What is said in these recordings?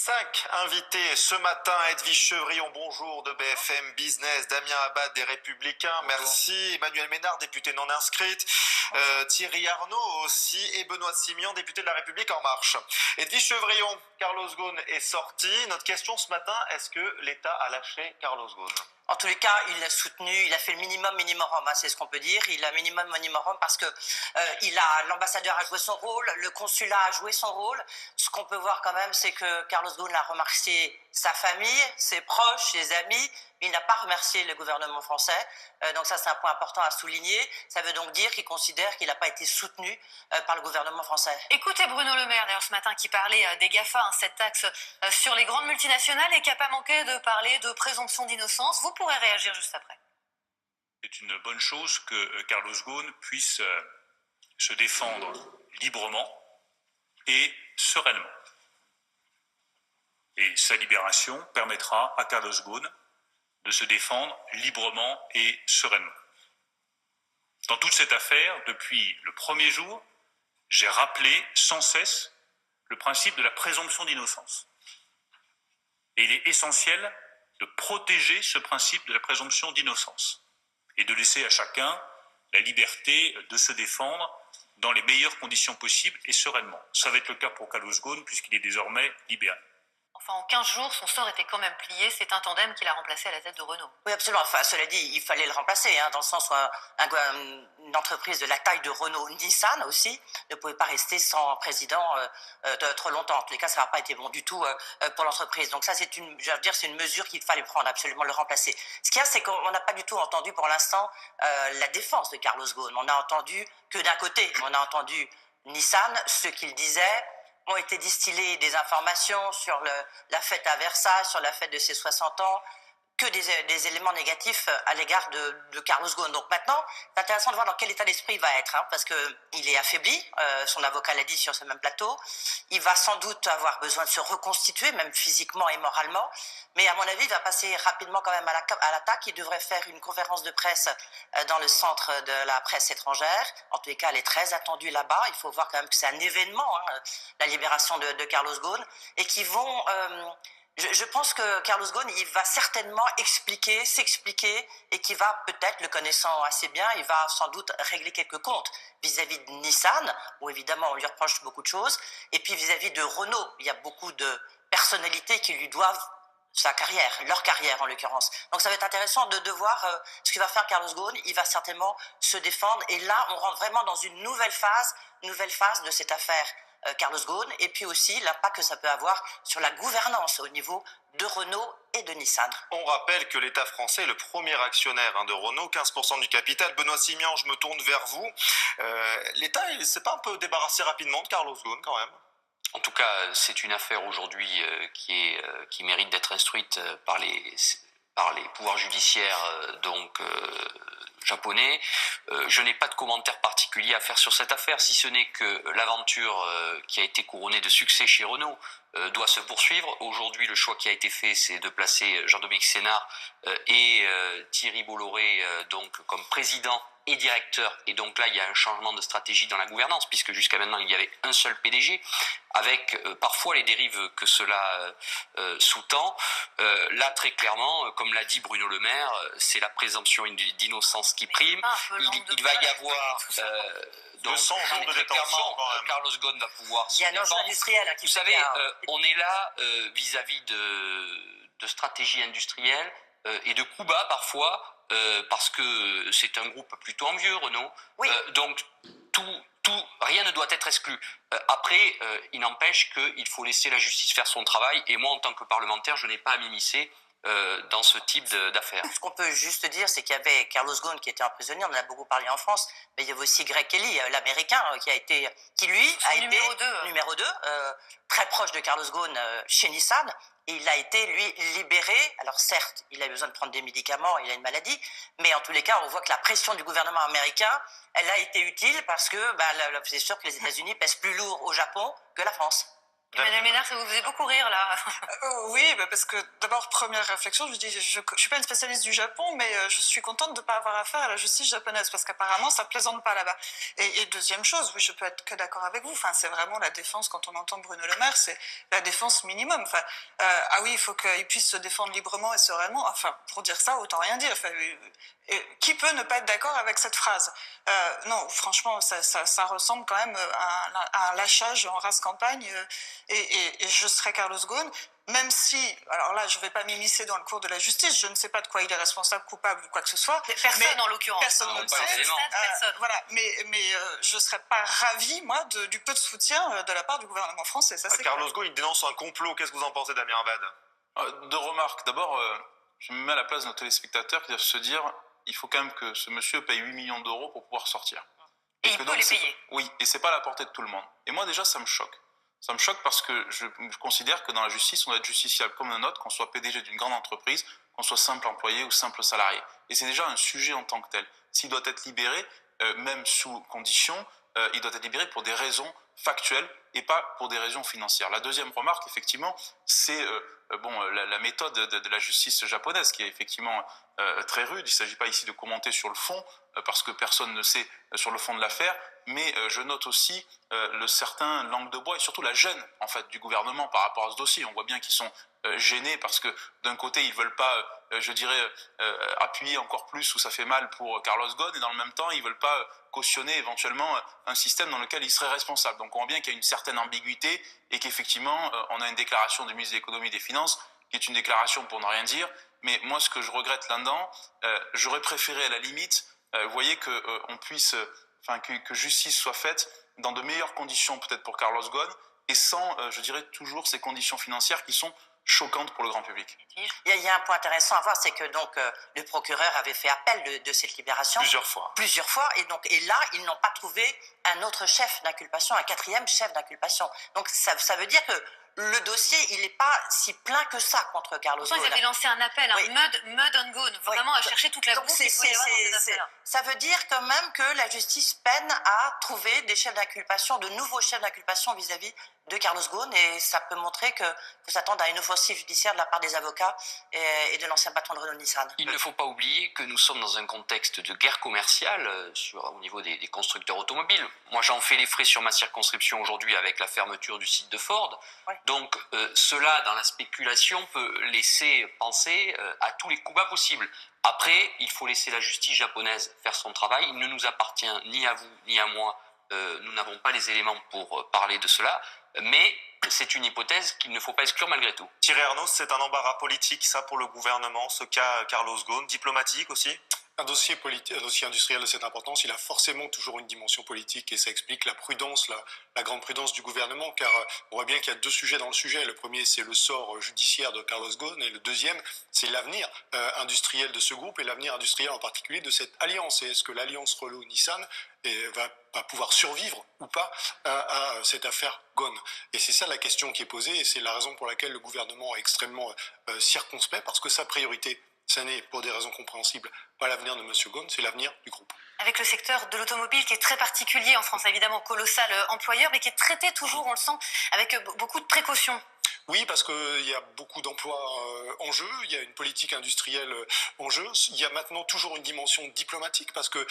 5 invités ce matin. Edwige Chevrillon, bonjour, de BFM Business. Damien Abad des Républicains, merci. Emmanuelle Ménard, députée non inscrite. Thierry Arnaud aussi. Et Benoît Simian, député de La République En Marche. Edwige Chevrillon, Carlos Ghosn est sorti. Notre question ce matin, est-ce que l'État a lâché Carlos Ghosn ? En tous les cas, il l'a soutenu, il a fait le minimum, c'est ce qu'on peut dire. Il a minimum parce que l'ambassadeur a joué son rôle, le consulat a joué son rôle. Ce qu'on peut voir quand même, c'est que Carlos Ghosn a remercié sa famille, ses proches, ses amis. Il n'a pas remercié le gouvernement français. Donc ça, c'est un point important à souligner. Ça veut donc dire qu'il considère qu'il n'a pas été soutenu par le gouvernement français. Écoutez Bruno Le Maire, d'ailleurs, ce matin, qui parlait des GAFA, cette taxe sur les grandes multinationales, et qui n'a pas manqué de parler de présomption d'innocence. Vous pourrez réagir juste après. C'est une bonne chose que Carlos Ghosn puisse se défendre librement et sereinement. Et sa libération permettra à Carlos Ghosn de se défendre librement et sereinement. Dans toute cette affaire, depuis le premier jour, j'ai rappelé sans cesse le principe de la présomption d'innocence. Et il est essentiel de protéger ce principe de la présomption d'innocence et de laisser à chacun la liberté de se défendre dans les meilleures conditions possibles et sereinement. Ça va être le cas pour Carlos Ghosn puisqu'il est désormais libéré. Enfin, en 15 jours, son sort était quand même plié. C'est un tandem qu'il a remplacé à la tête de Renault. Oui, absolument. Enfin, cela dit, il fallait le remplacer, dans le sens où une entreprise de la taille de Renault, Nissan aussi, ne pouvait pas rester sans président trop longtemps. En tous les cas, ça n'a pas été bon du tout pour l'entreprise. Donc ça, c'est une mesure qu'il fallait prendre, absolument le remplacer. Ce qu'il y a, c'est qu'on n'a pas du tout entendu pour l'instant la défense de Carlos Ghosn. On n'a entendu que d'un côté. On a entendu Nissan, ce qu'il disait. Ont été distillées des informations sur la fête à Versailles, sur la fête de ses 60 ans, que des éléments négatifs à l'égard de Carlos Ghosn. Donc maintenant, c'est intéressant de voir dans quel état d'esprit il va être, parce qu'il est affaibli, son avocat l'a dit sur ce même plateau. Il va sans doute avoir besoin de se reconstituer, même physiquement et moralement, mais à mon avis, il va passer rapidement quand même à l'attaque. Il devrait faire une conférence de presse dans le centre de la presse étrangère. En tous les cas, elle est très attendue là-bas. Il faut voir quand même que c'est un événement, la libération de Carlos Ghosn, et qui vont... Je pense que Carlos Ghosn, il va certainement s'expliquer, et qu'il va peut-être, le connaissant assez bien, il va sans doute régler quelques comptes vis-à-vis de Nissan, où évidemment on lui reproche beaucoup de choses, et puis vis-à-vis de Renault. Il y a beaucoup de personnalités qui lui doivent leur carrière en l'occurrence. Donc ça va être intéressant de voir ce qu'il va faire Carlos Ghosn. Il va certainement se défendre, et là on rentre vraiment dans une nouvelle phase de cette affaire Carlos Ghosn, et puis aussi l'impact que ça peut avoir sur la gouvernance au niveau de Renault et de Nissan. On rappelle que l'État français est le premier actionnaire de Renault, 15% du capital. Benoît Simian, je me tourne vers vous. L'État, il ne s'est pas un peu débarrassé rapidement de Carlos Ghosn quand même? En tout cas, c'est une affaire aujourd'hui qui mérite d'être instruite par les pouvoirs judiciaires japonais. Je n'ai pas de commentaire particulier à faire sur cette affaire, si ce n'est que l'aventure qui a été couronnée de succès chez Renault doit se poursuivre. Aujourd'hui, le choix qui a été fait, c'est de placer Jean-Dominique Sénard et Thierry Bolloré comme président et directeur, et donc là il y a un changement de stratégie dans la gouvernance, puisque jusqu'à maintenant il y avait un seul PDG, avec parfois les dérives que cela sous-tend. Là très clairement, comme l'a dit Bruno Le Maire, c'est la présomption d'innocence qui prime. Il va y avoir 200 jours de détention quand même. Carlos Ghosn va pouvoir se défendre. Il y a un enjeu industriel qui... Vous savez, on est là vis-à-vis de stratégie industrielle et de coups bas parfois, parce que c'est un groupe plutôt envieux, Renault. Oui. Donc rien ne doit être exclu. Après, il n'empêche qu'il faut laisser la justice faire son travail, et moi en tant que parlementaire, je n'ai pas à m'immiscer dans ce type d'affaires. Ce qu'on peut juste dire, c'est qu'il y avait Carlos Ghosn qui était emprisonné, on en a beaucoup parlé en France, mais il y avait aussi Greg Kelly, l'américain, qui lui a été numéro 2, très proche de Carlos Ghosn chez Nissan. Et il a été, lui, libéré. Alors certes, il a besoin de prendre des médicaments, il a une maladie, mais en tous les cas, on voit que la pression du gouvernement américain, elle a été utile, parce que c'est sûr que les États-Unis pèsent plus lourd au Japon que la France. Emmanuel Ménard, ça vous faisait beaucoup rire, là. Oui, parce que d'abord, première réflexion, je dis, je suis pas une spécialiste du Japon, mais je suis contente de ne pas avoir affaire à la justice japonaise, parce qu'apparemment, ça plaisante pas là-bas. Et deuxième chose, oui, je peux être que d'accord avec vous. Enfin, c'est vraiment la défense, quand on entend Bruno Le Maire, c'est la défense minimum. Enfin, ah oui, il faut qu'il puisse se défendre librement et sereinement. Enfin, pour dire ça, autant rien dire. Enfin, qui peut ne pas être d'accord avec cette phrase? Non, franchement, ça ressemble quand même à un lâchage en race campagne. Et je serais Carlos Ghosn, même si, alors là, je ne vais pas m'immiscer dans le cours de la justice, je ne sais pas de quoi il est responsable, coupable ou quoi que ce soit. Personne, en l'occurrence. Personne ne le sait. Personne. Voilà, mais je ne serais pas ravie, moi, du peu de soutien de la part du gouvernement français. Ça, c'est Carlos Ghosn, il dénonce un complot. Qu'est-ce que vous en pensez, Damien Abad? Deux remarques. D'abord, je me mets à la place de nos téléspectateurs qui doivent se dire il faut quand même que ce monsieur paye 8 millions d'euros pour pouvoir sortir. Et il peut les payer. Oui, et c'est pas à la portée de tout le monde. Et moi, déjà, ça me choque. Ça me choque parce que je considère que dans la justice, on doit être justiciable comme un autre, qu'on soit PDG d'une grande entreprise, qu'on soit simple employé ou simple salarié. Et c'est déjà un sujet en tant que tel. S'il doit être libéré, même sous condition, il doit être libéré pour des raisons factuelles et pas pour des raisons financières. La deuxième remarque, effectivement, c'est la méthode de la justice japonaise qui est effectivement très rude. Il ne s'agit pas ici de commenter sur le fond, parce que personne ne sait sur le fond de l'affaire, mais je note aussi le certain langue de bois et surtout la gêne en fait du gouvernement par rapport à ce dossier. On voit bien qu'ils sont gênés parce que d'un côté ils veulent pas, appuyer encore plus où ça fait mal pour Carlos Ghosn, et dans le même temps ils veulent pas cautionner éventuellement un système dans lequel ils seraient responsables. Donc on voit bien qu'il y a une certaine ambiguïté et qu'effectivement on a une déclaration du ministre de l'économie et des finances qui est une déclaration pour ne rien dire. Mais moi ce que je regrette là-dedans, j'aurais préféré à la limite, vous voyez que on puisse, que justice soit faite dans de meilleures conditions peut-être pour Carlos Ghosn et sans, je dirais toujours ces conditions financières qui sont choquante pour le grand public. Il y a un point intéressant à voir, c'est que donc le procureur avait fait appel de cette libération plusieurs fois, et là ils n'ont pas trouvé un autre chef d'inculpation, un quatrième chef d'inculpation. Donc ça veut dire que le dossier, il n'est pas si plein que ça contre Carlos Ghosn. Vous avez lancé un appel, oui. Mud on Ghosn, vraiment à chercher toute la bouffe qu'il faut y avoir dans cette affaire. Ça veut dire quand même que la justice peine à trouver des chefs d'inculpation, de nouveaux chefs d'inculpation vis-à-vis de Carlos Ghosn, et ça peut montrer qu'il faut s'attendre à une offensive judiciaire de la part des avocats et de l'ancien patron de Renault-Nissan. Il ne faut pas oublier que nous sommes dans un contexte de guerre commerciale au niveau des constructeurs automobiles. Moi, j'en fais les frais sur ma circonscription aujourd'hui avec la fermeture du site de Ford. Oui. Donc, cela, dans la spéculation, peut laisser penser à tous les coups bas possibles. Après, il faut laisser la justice japonaise faire son travail. Il ne nous appartient ni à vous ni à moi. Nous n'avons pas les éléments pour parler de cela. Mais c'est une hypothèse qu'il ne faut pas exclure malgré tout. Thierry Arnaud, c'est un embarras politique, ça, pour le gouvernement, ce cas Carlos Ghosn, diplomatique aussi? Un dossier industriel de cette importance, il a forcément toujours une dimension politique, et ça explique la prudence, la grande prudence du gouvernement, car on voit bien qu'il y a deux sujets dans le sujet. Le premier, c'est le sort judiciaire de Carlos Ghosn, et le deuxième, c'est l'avenir industriel de ce groupe et l'avenir industriel en particulier de cette alliance. Et est-ce que l'alliance Renault-Nissan va pouvoir survivre ou pas à cette affaire Ghosn? Et c'est ça la question qui est posée, et c'est la raison pour laquelle le gouvernement est extrêmement circonspect, parce que sa priorité, ça n'est, pour des raisons compréhensibles, pas l'avenir de M. Ghosn, c'est l'avenir du groupe. Avec le secteur de l'automobile qui est très particulier en France, évidemment colossal employeur, mais qui est traité toujours, on le sent, avec beaucoup de précautions. Oui, parce qu'il y a beaucoup d'emplois en jeu, il y a une politique industrielle en jeu, il y a maintenant toujours une dimension diplomatique, parce que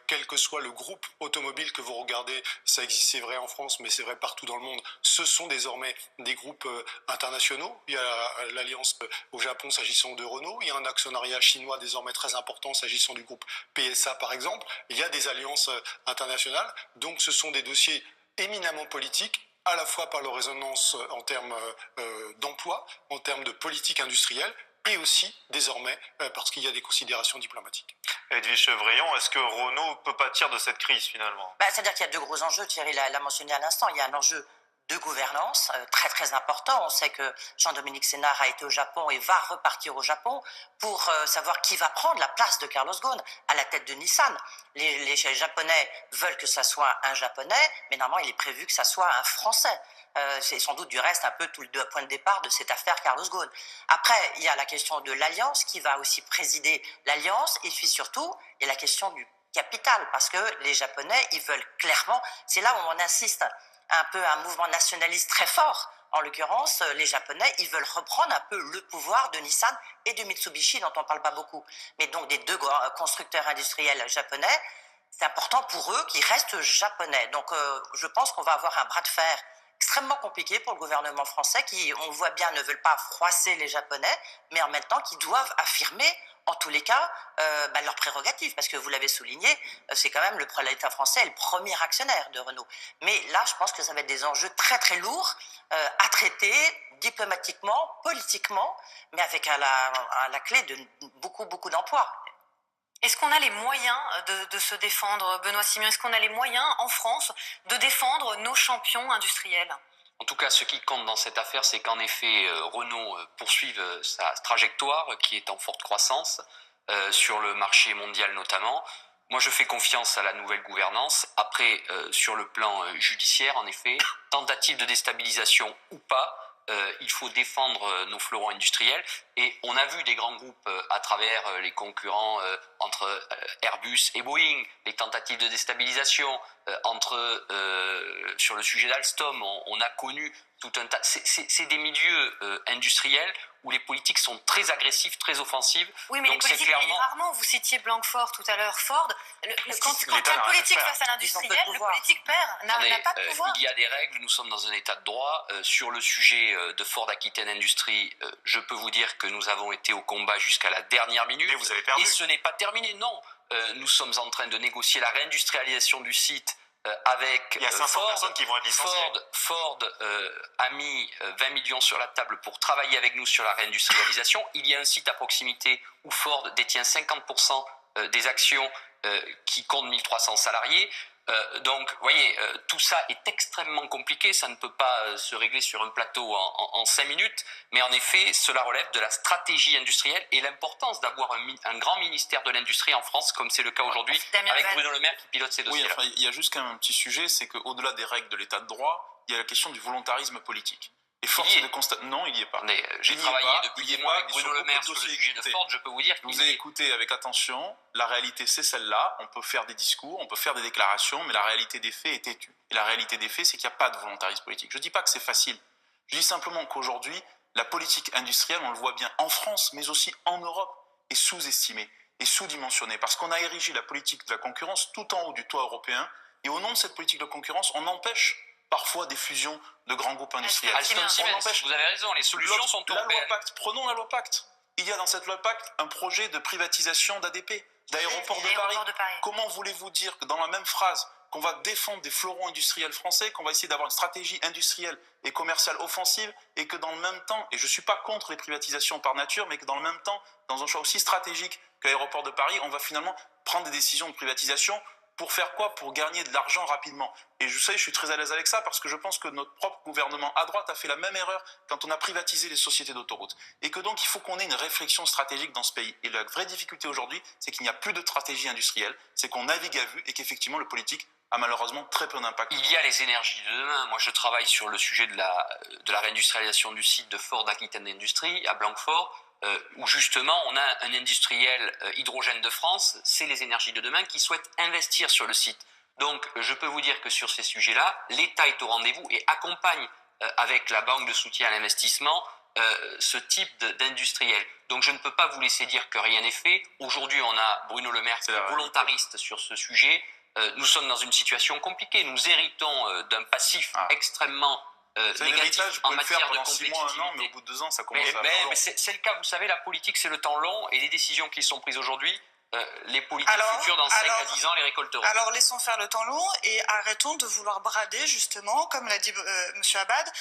quel que soit le groupe automobile que vous regardez, ça existe, c'est vrai en France, mais c'est vrai partout dans le monde, ce sont désormais des groupes internationaux. Il y a l'alliance au Japon s'agissant de Renault, il y a un actionnariat chinois désormais très important s'agissant du groupe PSA par exemple, il y a des alliances internationales, donc ce sont des dossiers éminemment politiques, à la fois par leur résonance en termes d'emploi, en termes de politique industrielle, et aussi, désormais, parce qu'il y a des considérations diplomatiques. Edwige Chevrillon, est-ce que Renault peut pâtir de cette crise, finalement? C'est-à-dire qu'il y a deux gros enjeux, Thierry l'a mentionné à l'instant. Il y a un enjeu de gouvernance très très important. On sait que Jean-Dominique Sénard a été au Japon et va repartir au Japon pour savoir qui va prendre la place de Carlos Ghosn à la tête de Nissan. Les Japonais veulent que ça soit un Japonais, mais normalement il est prévu que ça soit un Français. C'est sans doute du reste un peu tout le point de départ de cette affaire Carlos Ghosn. Après, il y a la question de l'Alliance qui va aussi présider l'Alliance, et puis surtout, il y a la question du capital, parce que les Japonais, ils veulent clairement, c'est là où on insiste, un peu un mouvement nationaliste très fort. En l'occurrence, les Japonais, ils veulent reprendre un peu le pouvoir de Nissan et de Mitsubishi, dont on ne parle pas beaucoup. Mais donc des deux constructeurs industriels japonais, c'est important pour eux qu'ils restent japonais. Donc je pense qu'on va avoir un bras de fer extrêmement compliqué pour le gouvernement français qui, on le voit bien, ne veulent pas froisser les Japonais, mais en même temps qui doivent affirmer en tous les cas, leurs prérogatives, parce que vous l'avez souligné, c'est quand même l'État français est le premier actionnaire de Renault. Mais là, je pense que ça va être des enjeux très très lourds à traiter diplomatiquement, politiquement, mais avec à la clé de beaucoup d'emplois. Est-ce qu'on a les moyens de se défendre, Benoît Simion? Est-ce qu'on a les moyens en France de défendre nos champions industriels? En tout cas, ce qui compte dans cette affaire, c'est qu'en effet, Renault poursuive sa trajectoire qui est en forte croissance sur le marché mondial notamment. Moi, je fais confiance à la nouvelle gouvernance. Après, sur le plan judiciaire, en effet, tentative de déstabilisation ou pas, il faut défendre nos fleurons industriels. Et on a vu des grands groupes à travers les concurrents entre Airbus et Boeing, les tentatives de déstabilisation sur le sujet d'Alstom. On a connu tout un tas. C'est des milieux industriels où les politiques sont très agressives, très offensives. Oui, mais donc les politiques, clairement... rarement, vous citiez Blanquefort tout à l'heure, Ford, quand il y a le politique face à l'industriel, le politique perd, n'a pas de pouvoir. Il y a des règles, nous sommes dans un état de droit. Sur le sujet de Ford Aquitaine Industrie, je peux vous dire que nous avons été au combat jusqu'à la dernière minute. Mais vous avez perdu. Et ce n'est pas terminé, non. Nous sommes en train de négocier la réindustrialisation du site avec il y a 500 Ford. personnes qui vont être licenciées. Ford a mis 20 millions sur la table pour travailler avec nous sur la réindustrialisation. Il y a un site à proximité où Ford détient 50% des actions qui comptent 1300 salariés. Donc, vous voyez, tout ça est extrêmement compliqué. Ça ne peut pas se régler sur un plateau en 5 minutes. Mais en effet, cela relève de la stratégie industrielle et l'importance d'avoir un grand ministère de l'industrie en France, comme c'est le cas aujourd'hui, avec Bruno Le Maire qui pilote ces dossiers-là. Oui, enfin, il y a juste quand même un petit sujet, c'est qu'au-delà des règles de l'état de droit, il y a la question du volontarisme politique. Et force est de constater... Non, il n'y est pas. J'ai travaillé depuis des mois avec Bruno Le Maire sur le sujet de Ford, je peux vous dire je vous ai écouté avec attention, la réalité c'est celle-là, on peut faire des discours, on peut faire des déclarations, mais la réalité des faits est têtue. Et la réalité des faits, c'est qu'il n'y a pas de volontarisme politique. Je ne dis pas que c'est facile, je dis simplement qu'aujourd'hui, la politique industrielle, on le voit bien en France, mais aussi en Europe, est sous-estimée et sous-dimensionnée, parce qu'on a érigé la politique de la concurrence tout en haut du toit européen, et au nom de cette politique de concurrence, on empêche parfois des fusions de grands groupes industriels. Alstom Siemens, vous avez raison, les solutions sont européennes. Prenons la loi Pacte. Il y a dans cette loi Pacte un projet de privatisation d'ADP, d'Aéroports de Paris. Comment voulez-vous dire que dans la même phrase, qu'on va défendre des fleurons industriels français, qu'on va essayer d'avoir une stratégie industrielle et commerciale offensive, et que dans le même temps, et je ne suis pas contre les privatisations par nature, mais que dans le même temps, dans un choix aussi stratégique qu'Aéroports de Paris, on va finalement prendre des décisions de privatisation. Pour faire quoi? Pour gagner de l'argent rapidement. Et je suis très à l'aise avec ça parce que je pense que notre propre gouvernement à droite a fait la même erreur quand on a privatisé les sociétés d'autoroutes. Et que donc il faut qu'on ait une réflexion stratégique dans ce pays. Et la vraie difficulté aujourd'hui, c'est qu'il n'y a plus de stratégie industrielle, c'est qu'on navigue à vue et qu'effectivement le politique a malheureusement très peu d'impact. Il y a les énergies de demain. Moi je travaille sur le sujet de la réindustrialisation du site de Ford Aquitaine Industrie à Blanquefort. Où justement on a un industriel hydrogène de France, c'est les énergies de demain qui souhaitent investir sur le site. Donc je peux vous dire que sur ces sujets-là, l'État est au rendez-vous et accompagne avec la banque de soutien à l'investissement ce type d'industriel. Donc je ne peux pas vous laisser dire que rien n'est fait. Aujourd'hui on a Bruno Le Maire qui est volontariste sur ce sujet. Nous sommes dans une situation compliquée. Nous héritons d'un passif extrêmement négatif en matière de compétitivité. 6 mois, 1 an, mais au bout de 2 ans, ça commence à... Mais c'est le cas, vous savez, la politique, c'est le temps long, et les décisions qui sont prises aujourd'hui, les politiques futures, dans 5 à 10 ans, les récolteront. Alors, laissons faire le temps long et arrêtons de vouloir brader, justement, comme l'a dit M. Abad,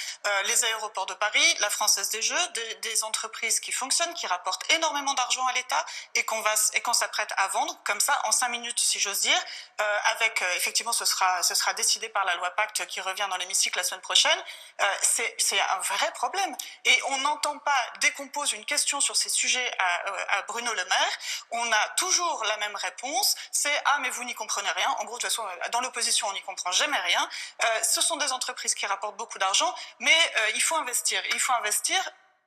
les aéroports de Paris, la Française des Jeux, des entreprises qui fonctionnent, qui rapportent énormément d'argent à l'État et qu'on s'apprête à vendre, comme ça, en 5 minutes, si j'ose dire, avec, effectivement, ce sera décidé par la loi Pacte qui revient dans l'hémicycle la semaine prochaine. C'est un vrai problème. Et on n'entend pas, dès qu'on pose une question sur ces sujets à Bruno Le Maire, on a toujours la même réponse, c'est « Ah, mais vous n'y comprenez rien ». En gros, de toute façon, dans l'opposition, on n'y comprend jamais rien. Ce sont des entreprises qui rapportent beaucoup d'argent, mais il faut investir. Il faut investir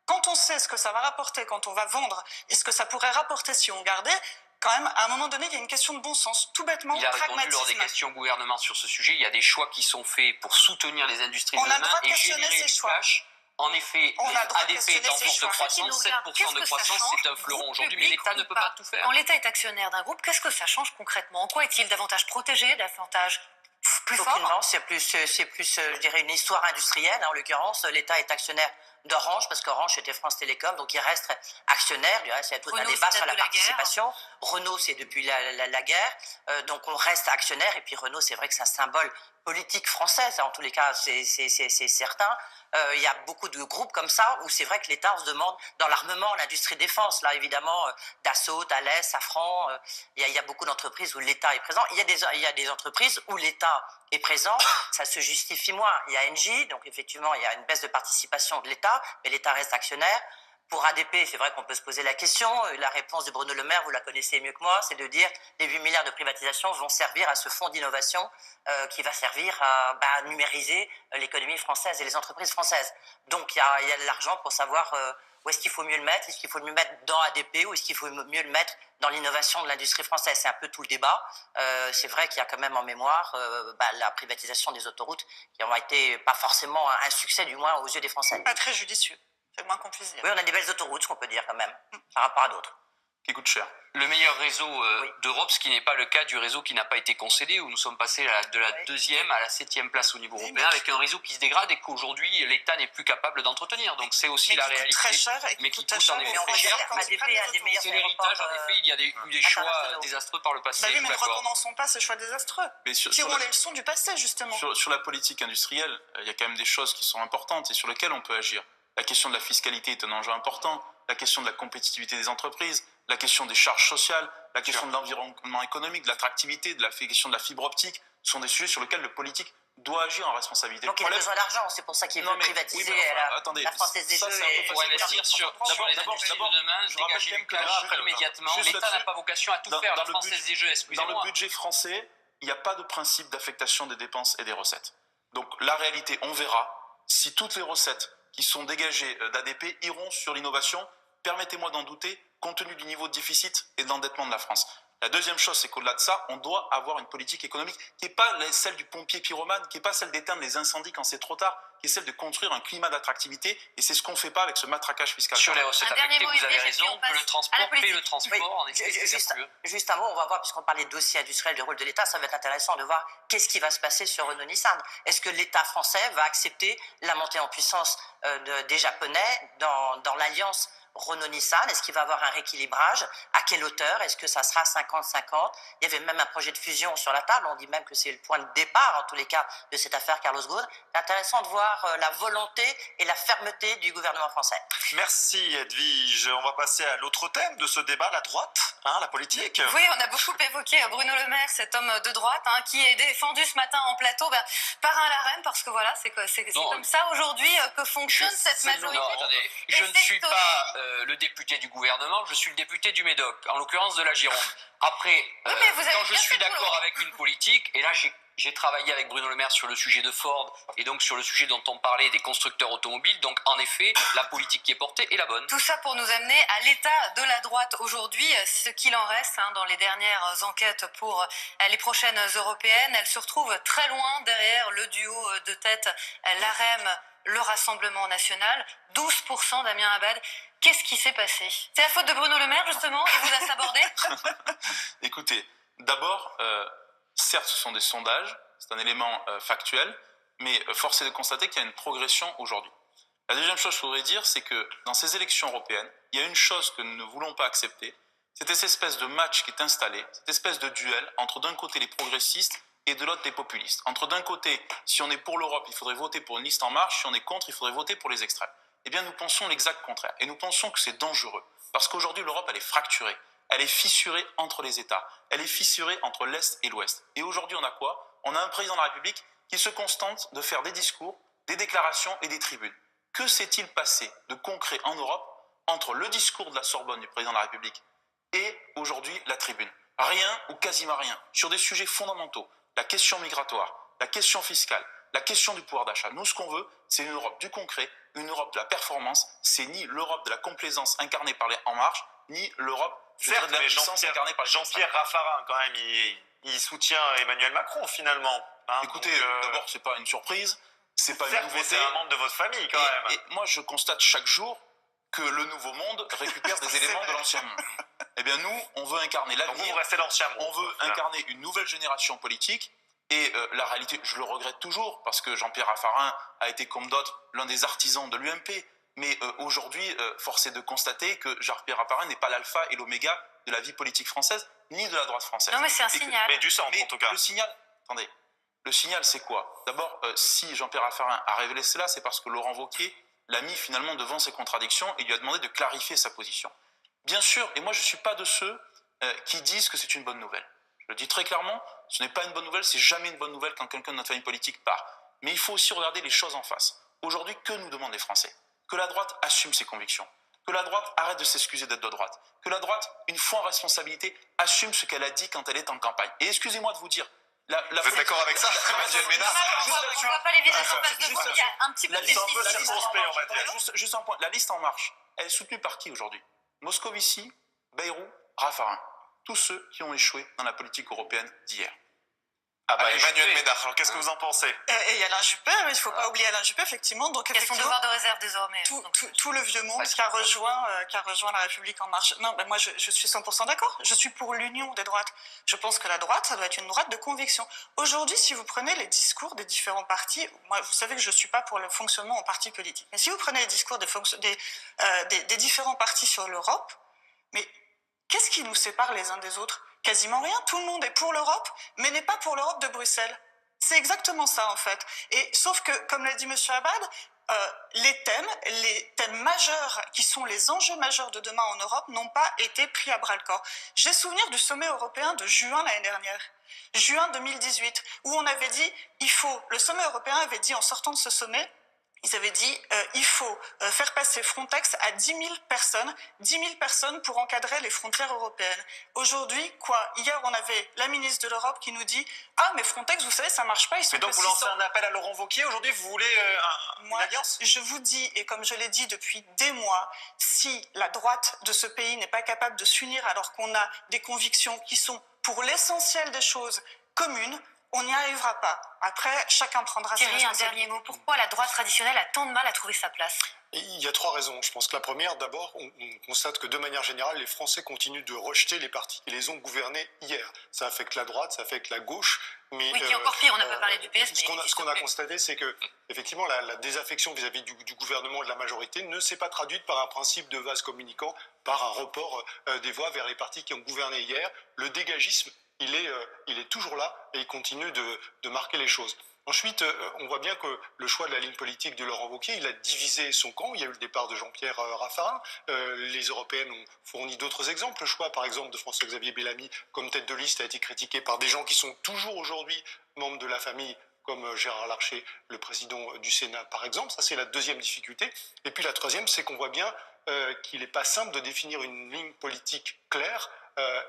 quand on sait ce que ça va rapporter, quand on va vendre, et ce que ça pourrait rapporter si on gardait. quand même, à un moment donné, il y a une question de bon sens, tout bêtement, Il a répondu lors des pragmatisme. questions au gouvernement sur ce sujet. Il y a des choix qui sont faits pour soutenir les industries On de a le demain droit de et questionner générer ces du choix. cash. En effet, On a le droit de ADP est questionner en ces forte choix. croissance, 7% de croissance, c'est un fleuron aujourd'hui, mais l'État ne peut pas tout faire. Quand l'État est actionnaire d'un groupe, qu'est-ce que ça change concrètement? En quoi est-il davantage protégé, davantage plus fort? Aucunement, c'est plus, je dirais, une histoire industrielle. En l'occurrence, l'État est actionnaire d'Orange, parce qu'Orange était France Télécom, donc il reste actionnaire. Du reste, il y a tout un Renault, débat c'est sur la depuis la guerre. participation. Renault, c'est depuis la guerre. Donc on reste actionnaire. Et puis Renault, c'est vrai que c'est un symbole politique français. En tous les cas, c'est certain. Il y a beaucoup de groupes comme ça où c'est vrai que l'État, on se demande, dans l'armement, l'industrie défense, là évidemment, Dassault, Thales, Safran, il y a beaucoup d'entreprises où l'État est présent. Il y a des entreprises où l'État est présent, ça se justifie moins. Il y a Engie, donc effectivement, il y a une baisse de participation de l'État, mais l'État reste actionnaire. Pour ADP, c'est vrai qu'on peut se poser la question. La réponse de Bruno Le Maire, vous la connaissez mieux que moi, c'est de dire les 8 milliards de privatisation vont servir à ce fonds d'innovation qui va servir à numériser l'économie française et les entreprises françaises. Donc il y a de l'argent pour savoir où est-ce qu'il faut mieux le mettre. Est-ce qu'il faut le mettre dans ADP ou est-ce qu'il faut mieux le mettre dans l'innovation de l'industrie française? C'est un peu tout le débat. C'est vrai qu'il y a quand même en mémoire la privatisation des autoroutes qui ont été pas forcément un succès, du moins aux yeux des Français. Pas très judicieux, c'est le moins qu'on puisse dire. Oui, on a des belles autoroutes, qu'on peut dire quand même, par rapport à d'autres. Qui coûte cher. Le meilleur réseau d'Europe, ce qui n'est pas le cas du réseau qui n'a pas été concédé, où nous sommes passés de la 2e à la 7e place au niveau européen, avec un réseau qui se dégrade et qu'aujourd'hui l'État n'est plus capable d'entretenir. Donc c'est aussi la réalité. Très cher mais qui coûte en effet très cher. ADP a des meilleurs C'est l'héritage, en effet, il y a eu des choix désastreux par le passé. Oui, mais ne d'accord. recommençons pas ces choix désastreux. Mais Tirons les leçons du passé, justement. Sur la politique industrielle, il y a quand même des choses qui sont importantes et sur lesquelles on peut agir. La question de la fiscalité est un enjeu important, la question de la compétitivité des entreprises, la question des charges sociales, la question de l'environnement économique, de l'attractivité, de la question de la fibre optique, sont des sujets sur lesquels le politique doit agir en responsabilité. Donc il a besoin d'argent, c'est pour ça qu'il veut privatiser la Française des Jeux. Pour investir sur les industries de demain, dégager du cash immédiatement. L'État n'a pas vocation à tout faire. La Française des Jeux, excusez-moi. Dans le budget français, il n'y a pas de principe d'affectation des dépenses et des recettes. Donc la réalité, on verra si toutes les recettes qui sont dégagées d'ADP iront sur l'innovation. Permettez-moi d'en douter, compte tenu du niveau de déficit et de l'endettement de la France. La deuxième chose, c'est qu'au-delà de ça, on doit avoir une politique économique qui n'est pas celle du pompier pyromane, qui n'est pas celle d'éteindre les incendies quand c'est trop tard, qui est celle de construire un climat d'attractivité, et c'est ce qu'on ne fait pas avec ce matraquage fiscal. Sur les recettes affectées, vous avez Yves, raison, et puis on passe que le transport à la paie politique. le transport, en effet, c'est vertueux. Juste un mot, on va voir, puisqu'on parlait de dossier industriel, du rôle de l'État, ça va être intéressant de voir qu'est-ce qui va se passer sur Renault-Nissan. Est-ce que l'État français va accepter la montée en puissance des Japonais dans l'alliance Renault-Nissan? Est-ce qu'il va y avoir un rééquilibrage? À quelle hauteur? Est-ce que ça sera 50-50? Il y avait même un projet de fusion sur la table. On dit même que c'est le point de départ, en tous les cas, de cette affaire Carlos Ghosn. C'est intéressant de voir la volonté et la fermeté du gouvernement français. Merci Edwige. On va passer à l'autre thème de ce débat, la droite, la politique. Oui, on a beaucoup évoqué Bruno Le Maire, cet homme de droite, qui est défendu ce matin en plateau par un LaREM, parce que voilà, c'est comme ça aujourd'hui que fonctionne cette majorité. Non, attendez, je ne suis pas le député du gouvernement, je suis le député du Médoc, en l'occurrence de la Gironde. Après, quand je suis d'accord avec une politique, et là j'ai travaillé avec Bruno Le Maire sur le sujet de Ford et donc sur le sujet dont on parlait des constructeurs automobiles. Donc en effet, la politique qui est portée est la bonne. Tout ça pour nous amener à l'état de la droite aujourd'hui, ce qu'il en reste dans les dernières enquêtes pour les prochaines européennes. Elle se retrouve très loin derrière le duo de tête LaREM, le Rassemblement national, 12% Damien Abad. Qu'est-ce qui s'est passé? C'est la faute de Bruno Le Maire justement, il vous a sabordé? Écoutez, d'abord, certes ce sont des sondages, c'est un élément factuel, mais force est de constater qu'il y a une progression aujourd'hui. La deuxième chose que je voudrais dire, c'est que dans ces élections européennes, il y a une chose que nous ne voulons pas accepter, c'est cette espèce de match qui est installé, cette espèce de duel entre d'un côté les progressistes et de l'autre les populistes. Entre d'un côté, si on est pour l'Europe, il faudrait voter pour une liste en marche, si on est contre, il faudrait voter pour les extrêmes. Eh bien, nous pensons l'exact contraire. Et nous pensons que c'est dangereux. Parce qu'aujourd'hui, l'Europe, elle est fracturée. Elle est fissurée entre les États. Elle est fissurée entre l'Est et l'Ouest. Et aujourd'hui, on a quoi? On a un président de la République qui se contente de faire des discours, des déclarations et des tribunes. Que s'est-il passé de concret en Europe entre le discours de la Sorbonne du président de la République et aujourd'hui la tribune? Rien ou quasiment rien sur des sujets fondamentaux. La question migratoire, la question fiscale, la question du pouvoir d'achat. Nous, ce qu'on veut, c'est une Europe du concret, une Europe de la performance. C'est ni l'Europe de la complaisance incarnée par les En Marche, ni l'Europe de la puissance incarnée par les Jean-Pierre Raffarin, quand même, il soutient Emmanuel Macron, finalement. Hein, écoutez, d'abord, c'est pas une surprise, c'est pas une certes, nouveauté. c'est un membre de votre famille, quand même. Et moi, je constate chaque jour que le nouveau monde récupère des éléments de l'ancien monde. Eh bien, nous, on veut incarner l'avenir. Vous restez l'ancien monde. On veut incarner une nouvelle génération politique. Et la réalité, je le regrette toujours, parce que Jean-Pierre Raffarin a été, comme d'autres, l'un des artisans de l'UMP. Mais aujourd'hui, force est de constater que Jean-Pierre Raffarin n'est pas l'alpha et l'oméga de la vie politique française, ni de la droite française. Non, mais c'est un signal. Mais du centre, Mais en tout cas. le signal, attendez, le signal, c'est quoi? D'abord, si Jean-Pierre Raffarin a révélé cela, c'est parce que Laurent Wauquiez l'a mis finalement devant ses contradictions et lui a demandé de clarifier sa position. Bien sûr, et moi je ne suis pas de ceux qui disent que c'est une bonne nouvelle. Je le dis très clairement, ce n'est pas une bonne nouvelle, c'est jamais une bonne nouvelle quand quelqu'un de notre famille politique part. Mais il faut aussi regarder les choses en face. Aujourd'hui, que nous demandent les Français? Que la droite assume ses convictions. Que la droite arrête de s'excuser d'être de droite. Que la droite, une fois en responsabilité, assume ce qu'elle a dit quand elle est en campagne. Et excusez-moi de vous dire, vous êtes d'accord avec ça, Emmanuel Ménard? On ne voit pas les visages en face de vous, il y a un petit peu de C'est un peu scepticisme. circonspect, on va dire. Juste un point, la liste En Marche, elle est soutenue par qui aujourd'hui? Moscovici, Bayrou, Raffarin. Tous ceux qui ont échoué dans la politique européenne d'hier. Ah bah, Alain Emmanuel Juppé. Ménard, alors qu'est-ce que vous en pensez? Et il y a Alain Juppé, il ne faut pas oublier Alain Juppé, effectivement. Donc, Il y a son effectivement, devoir de réserve désormais. tout le vieux monde qui a rejoint la République En Marche. Non, ben moi, je suis 100% d'accord. Je suis pour l'union des droites. Je pense que la droite, ça doit être une droite de conviction. Aujourd'hui, si vous prenez les discours des différents partis, moi, vous savez que je ne suis pas pour le fonctionnement en parti politique. Mais si vous prenez les discours des différents partis sur l'Europe, mais qu'est-ce qui nous sépare les uns des autres? Quasiment rien. Tout le monde est pour l'Europe, mais n'est pas pour l'Europe de Bruxelles. C'est exactement ça, en fait. Et sauf que, comme l'a dit M. Abad, les thèmes majeurs, qui sont les enjeux majeurs de demain en Europe, n'ont pas été pris à bras-le-corps. J'ai souvenir du sommet européen de juin l'année dernière, juin 2018, où on avait dit, le sommet européen avait dit, en sortant de ce sommet, ils avaient dit, il faut faire passer Frontex à 10 000 personnes pour encadrer les frontières européennes. Aujourd'hui, quoi? Hier, on avait la ministre de l'Europe qui nous dit, ah, mais Frontex, vous savez, ça marche pas, ils sont Mais donc que vous lancez 600. un appel à Laurent Wauquiez, aujourd'hui vous voulez une Moi, alliance? je vous dis, et comme je l'ai dit depuis des mois, si la droite de ce pays n'est pas capable de s'unir alors qu'on a des convictions qui sont, pour l'essentiel des choses, communes, on n'y arrivera pas. Après, chacun prendra ses Thierry, un responsabilités. dernier mot. Pourquoi la droite traditionnelle a tant de mal à trouver sa place? Il y a trois raisons. Je pense que la première, d'abord, on constate que de manière générale, les Français continuent de rejeter les partis qui les ont gouvernés hier. Ça affecte la droite, ça affecte la gauche. Mais, Oui, qui est encore pire, on n'a pas parlé du PS. Ce qu'on a constaté, c'est que effectivement, la désaffection vis-à-vis du gouvernement et de la majorité ne s'est pas traduite par un principe de vase communicant, par un report des voix vers les partis qui ont gouverné hier. Le dégagisme, il est toujours là et il continue de marquer les choses. Ensuite, on voit bien que le choix de la ligne politique de Laurent Wauquiez, il a divisé son camp. Il y a eu le départ de Jean-Pierre Raffarin. Les Européennes ont fourni d'autres exemples. Le choix, par exemple, de François-Xavier Bellamy comme tête de liste a été critiqué par des gens qui sont toujours aujourd'hui membres de la famille, comme Gérard Larcher, le président du Sénat, par exemple. Ça, c'est la deuxième difficulté. Et puis la troisième, c'est qu'on voit bien qu'il n'est pas simple de définir une ligne politique claire,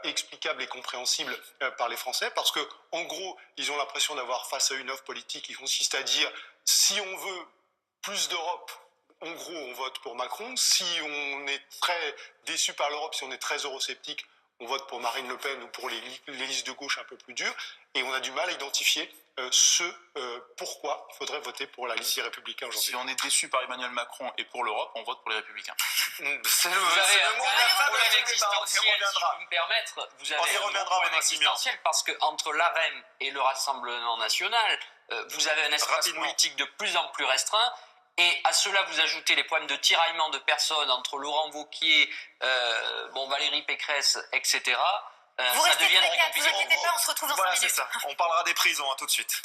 explicable et compréhensible par les Français, parce que en gros, ils ont l'impression d'avoir face à une offre politique qui consiste à dire si on veut plus d'Europe, en gros, on vote pour Macron. Si on est très déçu par l'Europe, si on est très eurosceptique, on vote pour Marine Le Pen ou pour les listes de gauche un peu plus dures. Et on a du mal à identifier pourquoi il faudrait voter pour la liste des Républicains aujourd'hui. Si on est déçu par Emmanuel Macron et pour l'Europe, on vote pour les Républicains. C'est le Vous avez mot de la fin de problème ce débat, on y existentiel, si je reviendra. peux me permettre. Vous avez On y un reviendra, problème Benoît Simian. existentiel parce que entre l'AREM et le Rassemblement national, vous avez un espace Rapidement. politique de plus en plus restreint. Et à cela, vous ajoutez les problèmes de tiraillement de personnes entre Laurent Wauquiez, Valérie Pécresse, etc. Vous Ça restez tous devient les très quatre, vous compliqué. inquiétez pas, on se retrouve dans 5 Voilà, c'est minutes. ça. On parlera des prisons, tout de suite.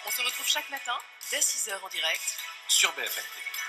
On se retrouve chaque matin dès 6h en direct sur BFM TV.